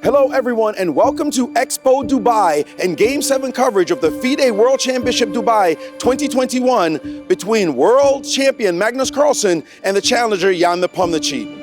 Hello everyone and welcome to Expo Dubai and Game 7 coverage of the Fide World Championship Dubai 2021 between world champion Magnus Carlsen and the challenger Jan Nepomniachtchi.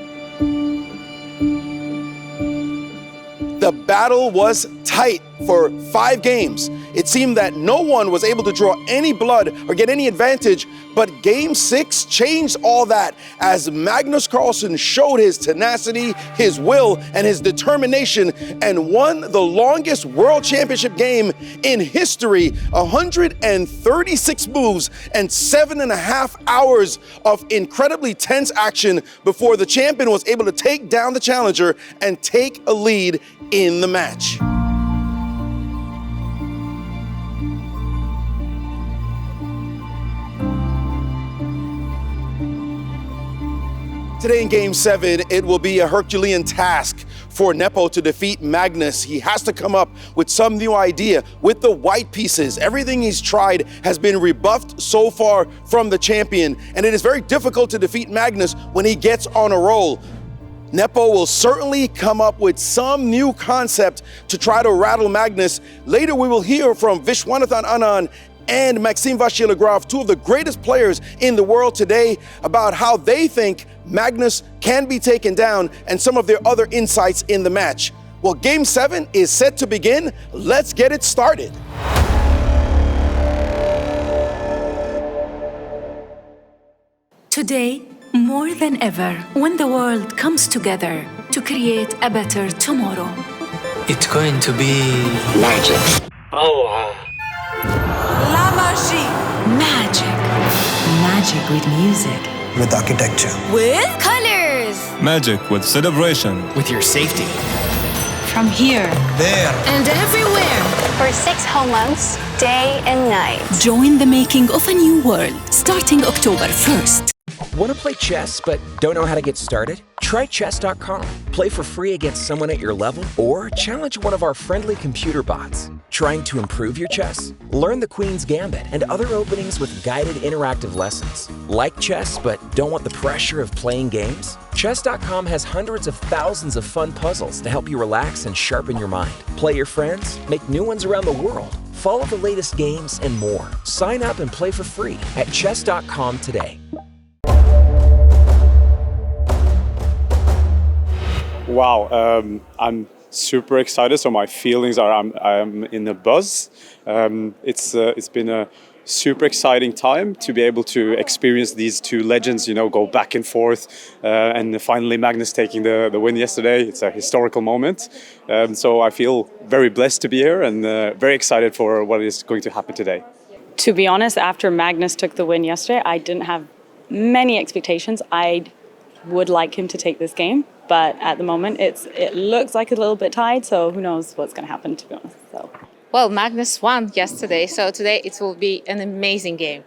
The battle was tight for 5 games. It seemed that no one was able to draw any blood or get any advantage, but Game 6 changed all that as Magnus Carlsen showed his tenacity, his will, and his determination and won the longest World Championship game in history, 136 moves and 7.5 hours of incredibly tense action before the champion was able to take down the challenger and take a lead in the match. Today in Game 7, it will be a Herculean task for Nepo to defeat Magnus. He has to come up with some new idea with the white pieces. Everything he's tried has been rebuffed so far from the champion, and it is very difficult to defeat Magnus when he gets on a roll. Nepo will certainly come up with some new concept to try to rattle Magnus. Later we will hear from Viswanathan Anand and Maxime Vachier-Lagrave, two of the greatest players in the world today, about how they think Magnus can be taken down and some of their other insights in the match. Well, Game 7 is set to begin. Let's get it started. Today, more than ever, when the world comes together to create a better tomorrow. It's going to be magic. Oh, La magie. Magic. Magic with music. With architecture. With colors. Magic with celebration. with your safety. From here. There. And everywhere. For 6 whole months, day and night. Join the making of a new world starting October 1st. Want to play chess but don't know how to get started? Try chess.com. Play for free against someone at your level or challenge one of our friendly computer bots. Trying to improve your chess? Learn the Queen's Gambit and other openings with guided interactive lessons. Like chess but don't want the pressure of playing games? Chess.com has hundreds of thousands of fun puzzles to help you relax and sharpen your mind. Play your friends, make new ones around the world, follow the latest games and more. Sign up and play for free at chess.com today. Wow, I'm super excited. So my feelings are I'm in a buzz. It's been a super exciting time to be able to experience these two legends, go back and forth, and finally Magnus taking the win yesterday. It's a historical moment. So I feel very blessed to be here and very excited for what is going to happen today. To be honest, after Magnus took the win yesterday, I didn't have many expectations. I would like him to take this game, but at the moment it looks like a little bit tied, so who knows what's going to happen, to be honest. Well, Magnus won yesterday, so today it will be an amazing game.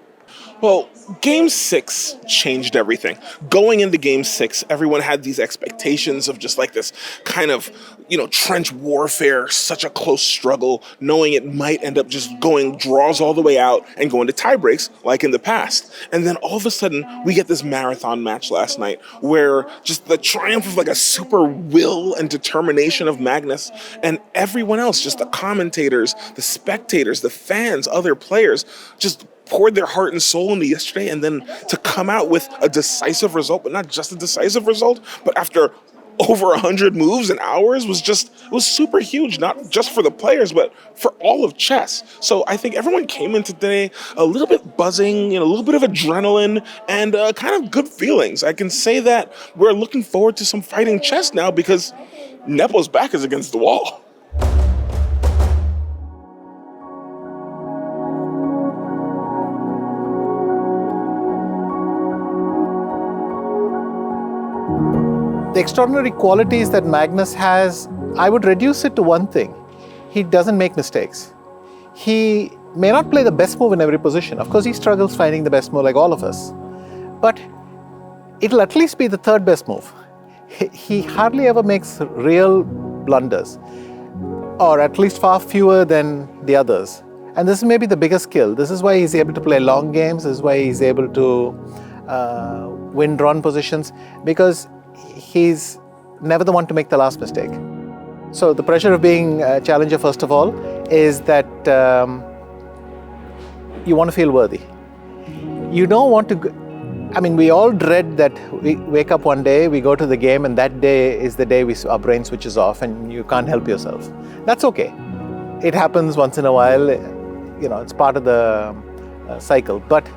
Well, Game 6 changed everything. Going into Game 6, everyone had these expectations of just like this kind of, trench warfare, such a close struggle, knowing it might end up just going draws all the way out and going to tie breaks like in the past. And then all of a sudden, we get this marathon match last night where just the triumph of like a super will and determination of Magnus and everyone else, just the commentators, the spectators, the fans, other players, just poured their heart and soul into yesterday, and then to come out with a decisive result, but not just a decisive result, but after over 100 moves and hours was super huge, not just for the players, but for all of chess. So I think everyone came in today a little bit buzzing, a little bit of adrenaline and kind of good feelings. I can say that we're looking forward to some fighting chess now because Nepo's back is against the wall. The extraordinary qualities that Magnus has, I would reduce it to one thing. He doesn't make mistakes. He may not play the best move in every position. Of course, he struggles finding the best move like all of us. But it'll at least be the third best move. He hardly ever makes real blunders, or at least far fewer than the others. And this is maybe the biggest skill. This is why he's able to play long games. This is why he's able to win drawn positions, because he's never the one to make the last mistake. So the pressure of being a challenger, first of all, is that you want to feel worthy. You don't want to, we all dread that we wake up one day, we go to the game, and that day is the day our brain switches off and you can't help yourself. That's okay. It happens once in a while, it's part of the cycle. But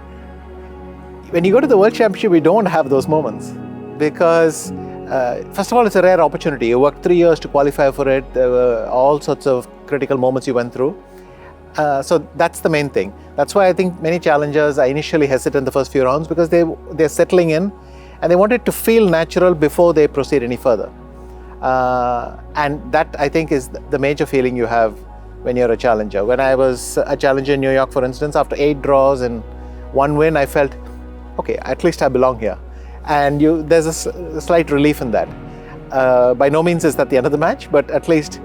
when you go to the World Championship, you don't have those moments because, first of all, it's a rare opportunity. You worked 3 years to qualify for it. There were all sorts of critical moments you went through. So that's the main thing. That's why I think many challengers are initially hesitant the first few rounds because they're settling in and they want it to feel natural before they proceed any further. And that, I think, is the major feeling you have when you're a challenger. When I was a challenger in New York, for instance, after 8 draws and 1 win, I felt, okay, at least I belong here. And there's a slight relief in that. By no means is that the end of the match, but at least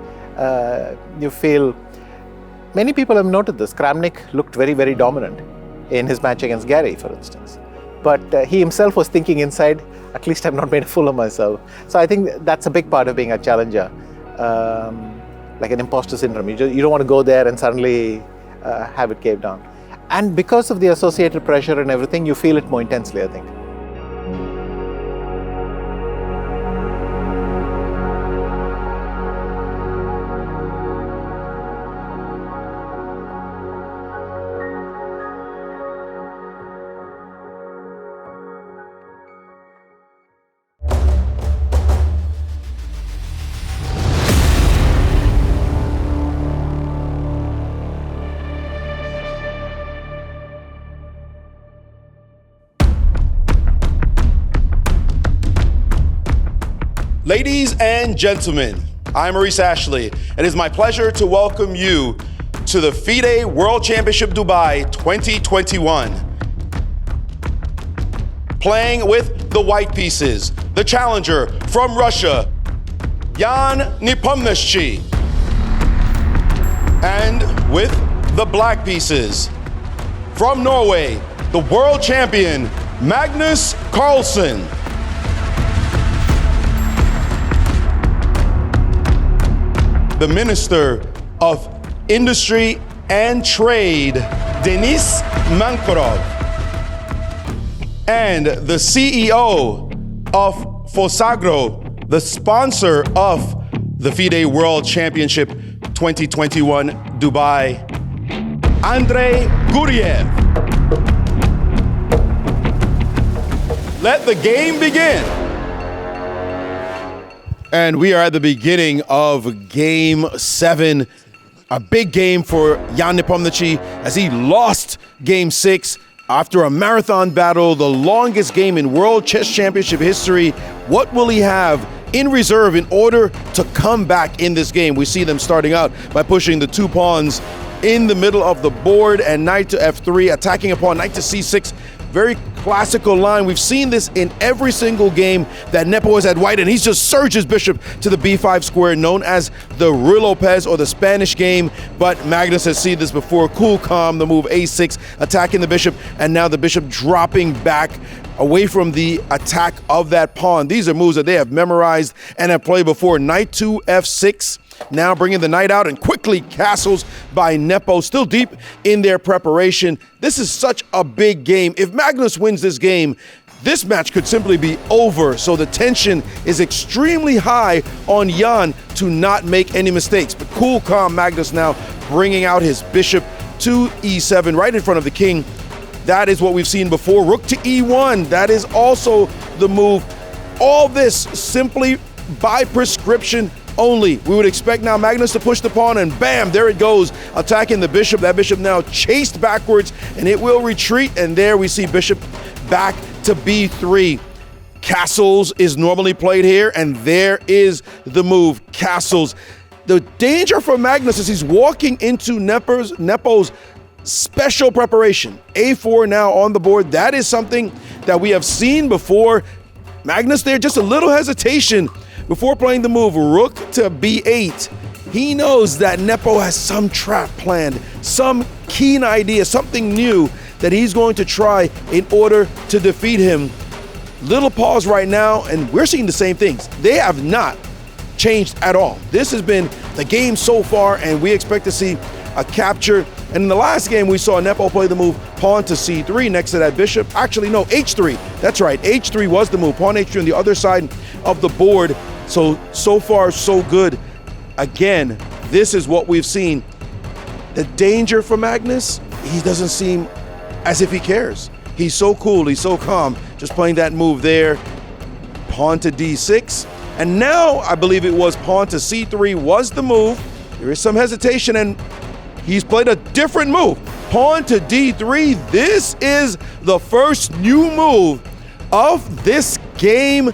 you feel. Many people have noted this. Kramnik looked very, very dominant in his match against Gary, for instance. But he himself was thinking inside, at least I've not made a fool of myself. So I think that's a big part of being a challenger, like an imposter syndrome. You don't want to go there and suddenly have it caved down. And because of the associated pressure and everything, you feel it more intensely, I think. Ladies and gentlemen, I'm Maurice Ashley. It is my pleasure to welcome you to the Fide World Championship Dubai 2021. Playing with the white pieces, the challenger from Russia, Jan Nepomniachtchi. And with the black pieces, from Norway, the world champion, Magnus Carlsen. The Minister of Industry and Trade, Denis Mankorov, and the CEO of Fosagro, the sponsor of the Fide World Championship 2021 Dubai, Andrei Guriev. Let the game begin. And we are at the beginning of Game 7. A big game for Jan Nepomniachtchi as he lost Game 6 after a marathon battle, the longest game in World Chess Championship history. What will he have in reserve in order to come back in this game? We see them starting out by pushing the 2 pawns in the middle of the board and knight to f3, attacking a pawn, knight to c6. Very classical line. We've seen this in every single game that Nepo has had white, and he's just surged his bishop to the b5 square, known as the Ruy Lopez or the Spanish game. But Magnus has seen this before. Cool, calm, the move a6, attacking the bishop, and now the bishop dropping back away from the attack of that pawn. These are moves that they have memorized and have played before. Knight to f6. Now bringing the knight out and quickly castles by Nepo, still deep in their preparation. This is such a big game. If Magnus wins this game, this match could simply be over. So the tension is extremely high on Jan to not make any mistakes. But cool, calm Magnus now bringing out his bishop to e7 right in front of the king. That is what we've seen before. Rook to e1. That is also the move. All this simply by prescription only. We would expect now Magnus to push the pawn, and bam, there it goes, attacking the bishop. That bishop now chased backwards, and it will retreat, and there we see bishop back to b3. Castles is normally played here, and there is the move, castles. The danger for Magnus is he's walking into Nepo's special preparation. a4 now on the board. That is something that we have seen before. Magnus there, just a little hesitation before playing the move, rook to b8. He knows that Nepo has some trap planned, some keen idea, something new that he's going to try in order to defeat him. Little pause right now, and we're seeing the same things. They have not changed at all. This has been the game so far, and we expect to see a capture. And in the last game, we saw Nepo play the move pawn to c3 next to that bishop. Actually, no, h3. That's right, h3 was the move. Pawn h3 on the other side of the board. So far, so good. Again, this is what we've seen. The danger for Magnus, he doesn't seem as if he cares. He's so cool, he's so calm, just playing that move there. Pawn to d6. And now, I believe it was pawn to c3 was the move. There is some hesitation, and he's played a different move. Pawn to d3. This is the first new move of this game.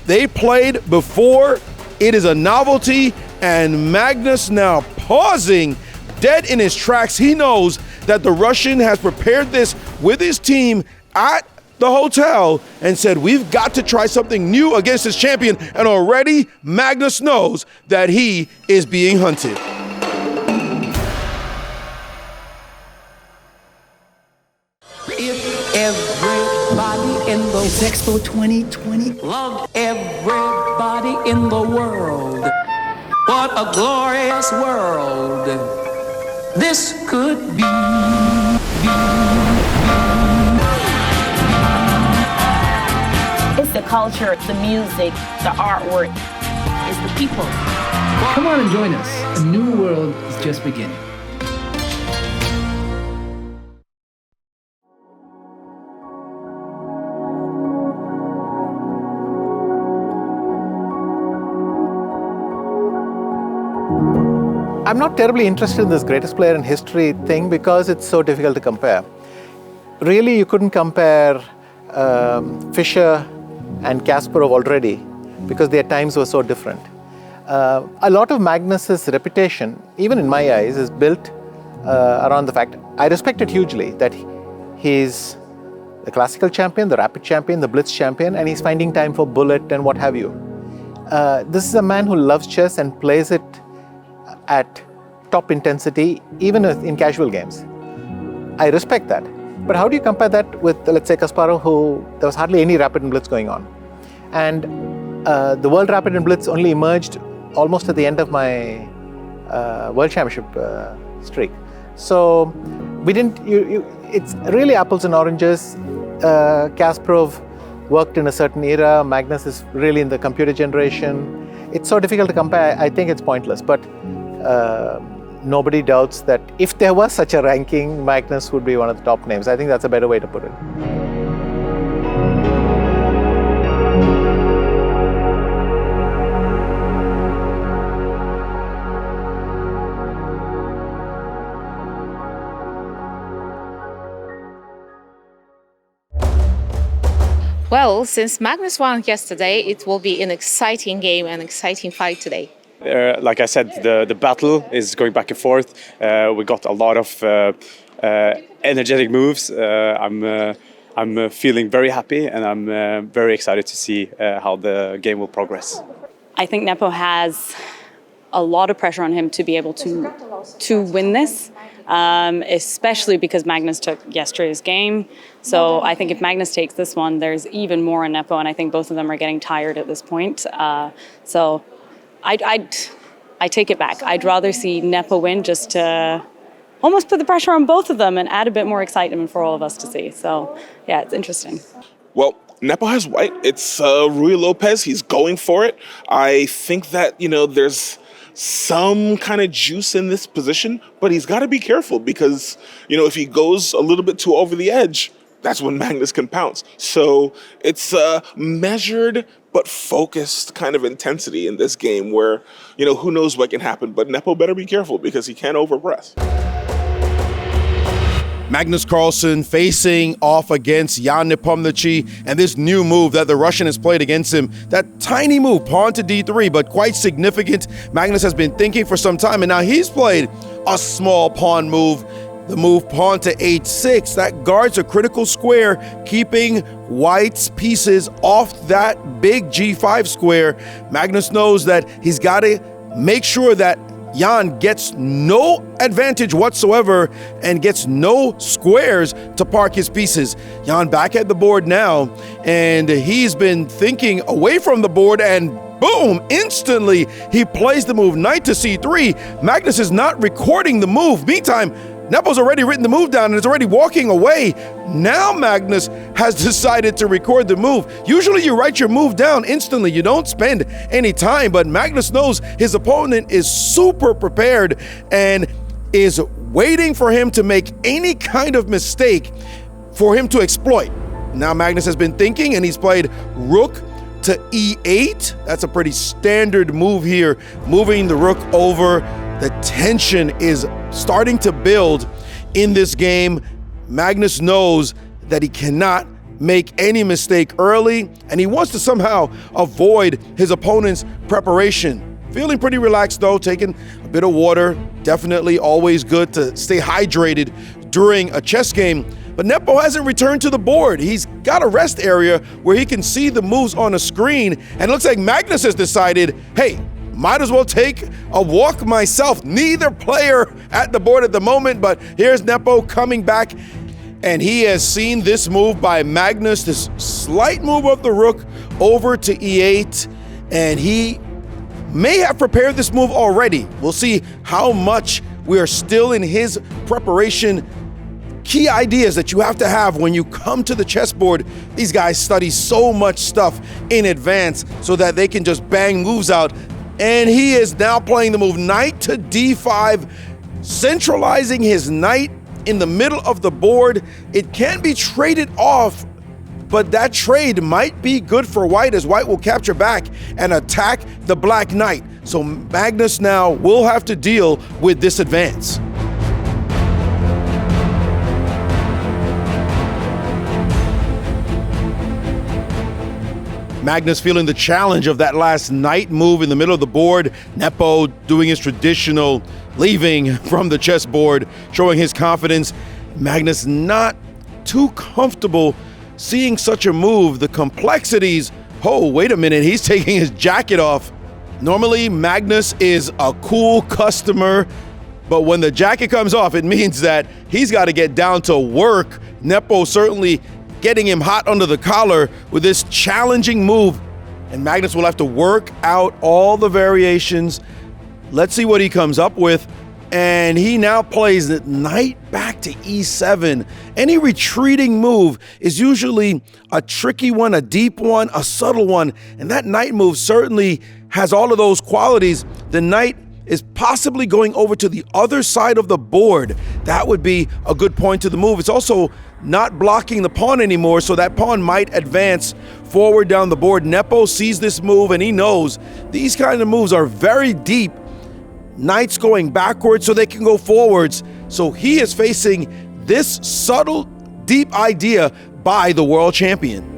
They played before. It is a novelty, and Magnus now pausing dead in his tracks. He knows that the Russian has prepared this with his team at the hotel and said, we've got to try something new against this champion. And already Magnus knows that he is being hunted. If everybody in the It's Expo 2020. loved everybody in the world, what a glorious world this could be. It's the culture, the music, the artwork. It's the people. Come on and join us. A new world is just beginning. I'm not terribly interested in this greatest player in history thing because it's so difficult to compare. Really, you couldn't compare Fischer and Kasparov already because their times were so different. A lot of Magnus's reputation, even in my eyes, is built around the fact, I respect it hugely, that he's the classical champion, the rapid champion, the blitz champion, and he's finding time for bullet and what have you. This is a man who loves chess and plays it at top intensity, even in casual games. I respect that. But how do you compare that with, let's say, Kasparov, who there was hardly any rapid and blitz going on? And the World Rapid and Blitz only emerged almost at the end of my World Championship streak. So we didn't, it's really apples and oranges. Kasparov worked in a certain era. Magnus is really in the computer generation. It's so difficult to compare. I think it's pointless. But nobody doubts that if there was such a ranking, Magnus would be one of the top names. I think that's a better way to put it. Well, since Magnus won yesterday, it will be an exciting game and exciting fight today. Like I said, the battle is going back and forth. We got a lot of energetic moves. I'm feeling very happy, and I'm very excited to see how the game will progress. I think Nepo has a lot of pressure on him to be able to win this, especially because Magnus took yesterday's game. So I think if Magnus takes this one, there's even more on Nepo, and I think both of them are getting tired at this point. So I take it back. I'd rather see Nepo win just to almost put the pressure on both of them and add a bit more excitement for all of us to see. So yeah, it's interesting. Well, Nepo has white. It's Rui Lopez. He's going for it. I think that, there's some kind of juice in this position, but he's got to be careful because, if he goes a little bit too over the edge, that's when Magnus can pounce. So it's a measured but focused kind of intensity in this game where, who knows what can happen, but Nepo better be careful because he can't overpress. Magnus Carlsen facing off against Jan Nepomniachtchi, and this new move that the Russian has played against him, that tiny move, pawn to d3, but quite significant. Magnus has been thinking for some time, and now he's played a small pawn move, the move pawn to h6, that guards a critical square, keeping white's pieces off that big g5 square. Magnus knows that he's got to make sure that Jan gets no advantage whatsoever and gets no squares to park his pieces. Jan back at the board now, and he's been thinking away from the board and Boom! Instantly, he plays the move knight to c3. Magnus is not recording the move. Meantime, Nepo's already written the move down and is already walking away. Now Magnus has decided to record the move. Usually you write your move down instantly. You don't spend any time, but Magnus knows his opponent is super prepared and is waiting for him to make any kind of mistake for him to exploit. Now Magnus has been thinking and he's played rook to e8. That's a pretty standard move here, moving the rook over. The tension is starting to build in this game. Magnus knows that he cannot make any mistake early, and he wants to somehow avoid his opponent's preparation. Feeling pretty relaxed though, taking a bit of water. Definitely always good to stay hydrated during a chess game. But Nepo hasn't returned to the board. He's got a rest area where he can see the moves on a screen, and it looks like Magnus has decided, hey, might as well take a walk myself. Neither player at the board at the moment, but here's Nepo coming back, and he has seen this move by Magnus, this slight move of the rook over to e8, and he may have prepared this move already. We'll see how much we are still in his preparation. Key ideas that you have to have when you come to the chessboard. These guys study so much stuff in advance so that they can just bang moves out. And he is now playing the move knight to d5, centralizing his knight in the middle of the board. It can be traded off, but that trade might be good for white, as white will capture back and attack the black knight. So Magnus now will have to deal with this advance. Magnus feeling the challenge of that last knight move in the middle of the board. Nepo doing his traditional leaving from the chessboard, showing his confidence. Magnus not too comfortable seeing such a move. The complexities, oh, wait a minute, he's taking his jacket off. Normally, Magnus is a cool customer, but when the jacket comes off, it means that he's got to get down to work. Nepo certainly getting him hot under the collar with this challenging move, and Magnus will have to work out all the variations. Let's see what he comes up with. And he now plays the knight back to e7. Any retreating move is usually a tricky one, a deep one, a subtle one, and that knight move certainly has all of those qualities. The knight is possibly going over to the other side of the board. That would be a good point to the move. It's also not blocking the pawn anymore, so that pawn might advance forward down the board. Nepo sees this move and he knows these kind of moves are very deep. Knights going backwards so they can go forwards. So he is facing this subtle, deep idea by the world champion.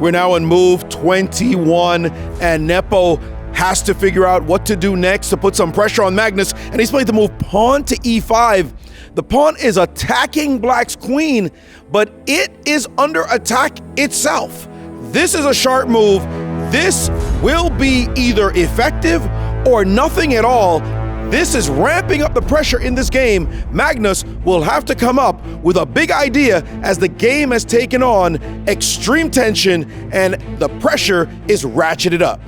We're now in move 21, and Nepo has to figure out what to do next to put some pressure on Magnus, and he's played the move pawn to e5. The pawn is attacking black's queen, but it is under attack itself. This is a sharp move. This will be either effective or nothing at all. This is ramping up the pressure in this game. Magnus will have to come up with a big idea as the game has taken on extreme tension and the pressure is ratcheted up.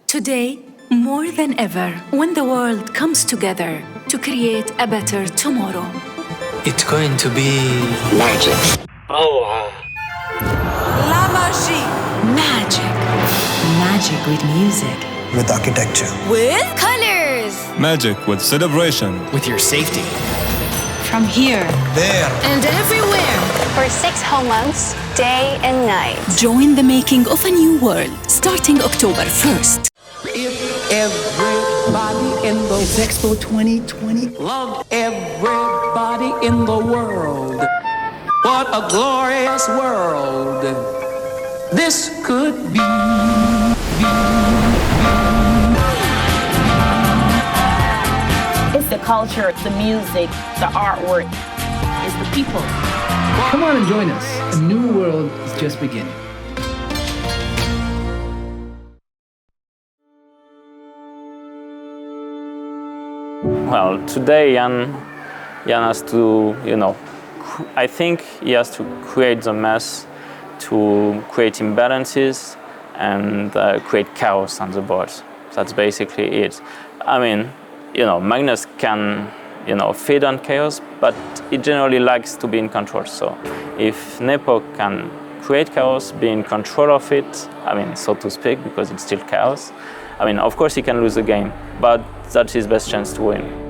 Today, more than ever, when the world comes together to create a better tomorrow. It's going to be Magic. Oh, La magie. Magic. Magic with music. With architecture. With colors. Magic with celebration. with your safety. From here. There. And everywhere. For 6 whole months, day and night. Join the making of a new world starting October 1st. If everybody in the It's Expo 2020. loved everybody in the world, what a glorious world this could be. It's the culture, the music, the artwork. It's the people. Come on and join us. A new world is just beginning. Well, today Jan has to, I think he has to create the mess, to create imbalances and create chaos on the board. That's basically it. I mean, Magnus can, feed on chaos, but he generally likes to be in control. So if Nepo can create chaos, be in control of it, so to speak, because it's still chaos, of course he can lose the game, but that's his best chance to win.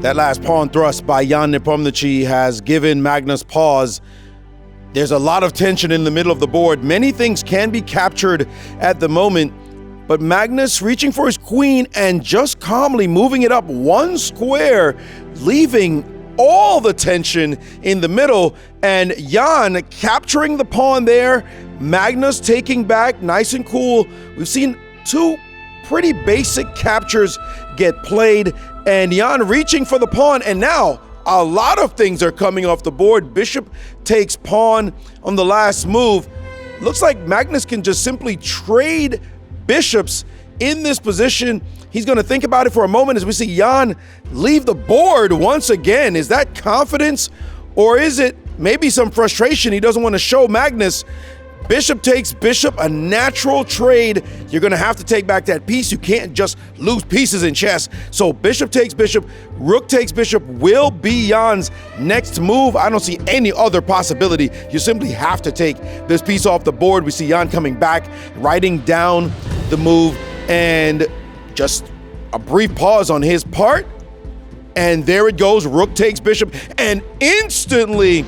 That last pawn thrust by Jan Nepomniachtchi has given Magnus pause. There's a lot of tension in the middle of the board. Many things can be captured at the moment, but Magnus reaching for his queen and just calmly moving it up one square, leaving all the tension in the middle, and Jan capturing the pawn there, Magnus taking back nice and cool. We've seen two pretty basic captures get played, and Jan reaching for the pawn, and now a lot of things are coming off the board. Bishop takes pawn on the last move. Looks like Magnus can just simply trade bishops in this position. He's going to think about it for a moment as we see Jan leave the board once again. Is that confidence, or is it maybe some frustration? He doesn't want to show Magnus. Bishop takes bishop, a natural trade. You're going to have to take back that piece. You can't just lose pieces in chess. So bishop takes bishop, rook takes bishop will be Jan's next move. I don't see any other possibility. You simply have to take this piece off the board. We see Jan coming back, writing down the move, and just a brief pause on his part. And there it goes, rook takes bishop, and instantly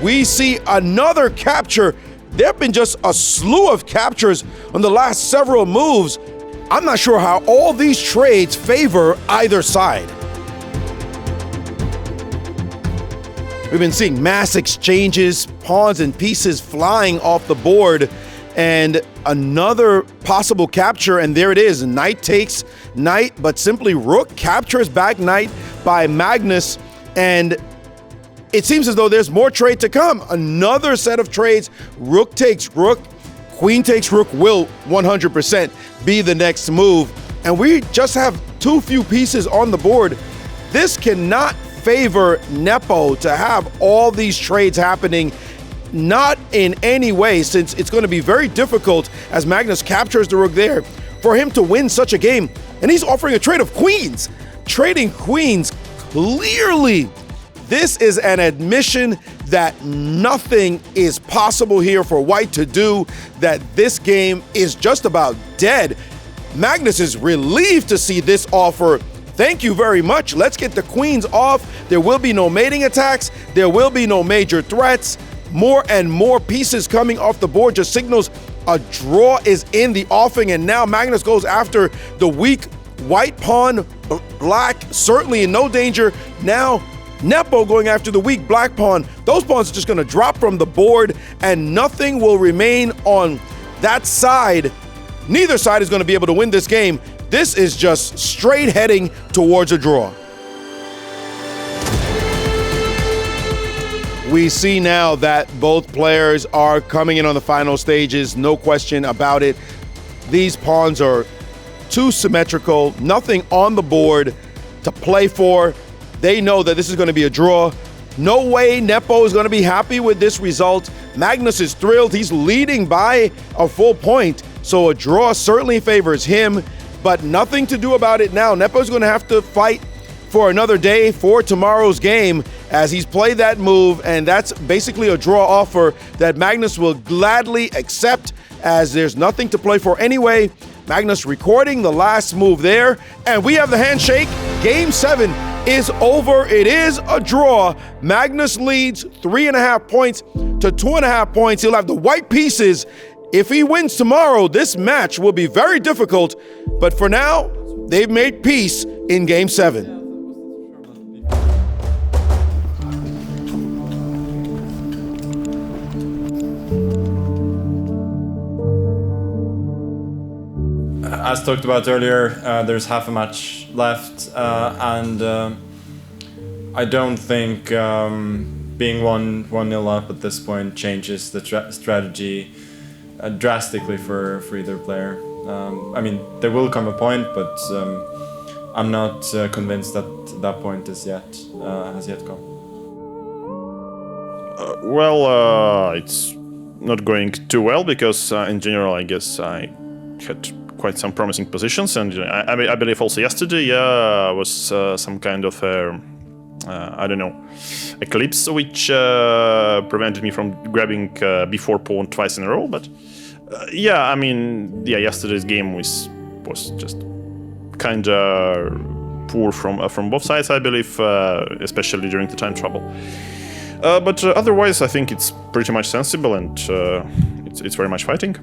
we see another capture. There have been just a slew of captures on the last several moves. I'm not sure how all these trades favor either side. We've been seeing mass exchanges, pawns and pieces flying off the board, and another possible capture, and there it is. Knight takes knight, but simply rook captures back knight by Magnus, and it seems as though there's more trade to come. Another set of trades. Rook takes rook, queen takes rook will 100% be the next move. And we just have too few pieces on the board. This cannot favor Nepo to have all these trades happening. Not in any way, since it's going to be very difficult as Magnus captures the rook there for him to win such a game. And he's offering a trade of queens. Trading queens, clearly this is an admission that nothing is possible here for white to do, that this game is just about dead. Magnus is relieved to see this offer. Thank you very much. Let's get the queens off. There will be no mating attacks. There will be no major threats. More and more pieces coming off the board just signals a draw is in the offing, and now Magnus goes after the weak white pawn. Black certainly in no danger. Now Nepo going after the weak black pawn. Those pawns are just going to drop from the board, and nothing will remain on that side. Neither side is going to be able to win this game. This is just straight heading towards a draw. We see now that both players are coming in on the final stages, no question about it. These pawns are too symmetrical, nothing on the board to play for. They know that this is going to be a draw. No way Nepo is going to be happy with this result. Magnus is thrilled. He's leading by a full point. So a draw certainly favors him, but nothing to do about it now. Nepo's going to have to fight for another day for tomorrow's game as he's played that move, and that's basically a draw offer that Magnus will gladly accept as there's nothing to play for anyway. Magnus recording the last move there, and we have the handshake. Game 7 is over. It is a draw. Magnus leads 3.5 points to 2.5 points. He'll have the white pieces If he wins tomorrow, this match will be very difficult, but for now, they've made peace in Game 7. As talked about earlier, there's half a match left, and I don't think being 1-0 up at this point changes the strategy drastically for either player. I mean, there will come a point, but I'm not convinced that that point has yet come. It's not going too well because in general, I guess I had quite some promising positions, and I believe also yesterday was some kind of I don't know, eclipse which prevented me from grabbing b4 pawn twice in a row. But yesterday's game was just kind of poor from both sides, I believe, especially during the time trouble. But otherwise, I think it's pretty much sensible, and it's very much fighting.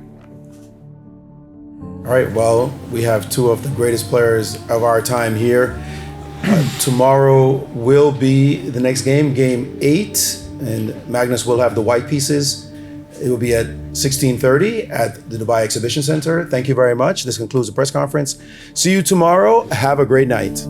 All right, well, we have two of the greatest players of our time here. Tomorrow will be the next game, Game 8, and Magnus will have the white pieces. It will be at 16:30 at the Dubai Exhibition Center. Thank you very much. This concludes the press conference. See you tomorrow. Have a great night.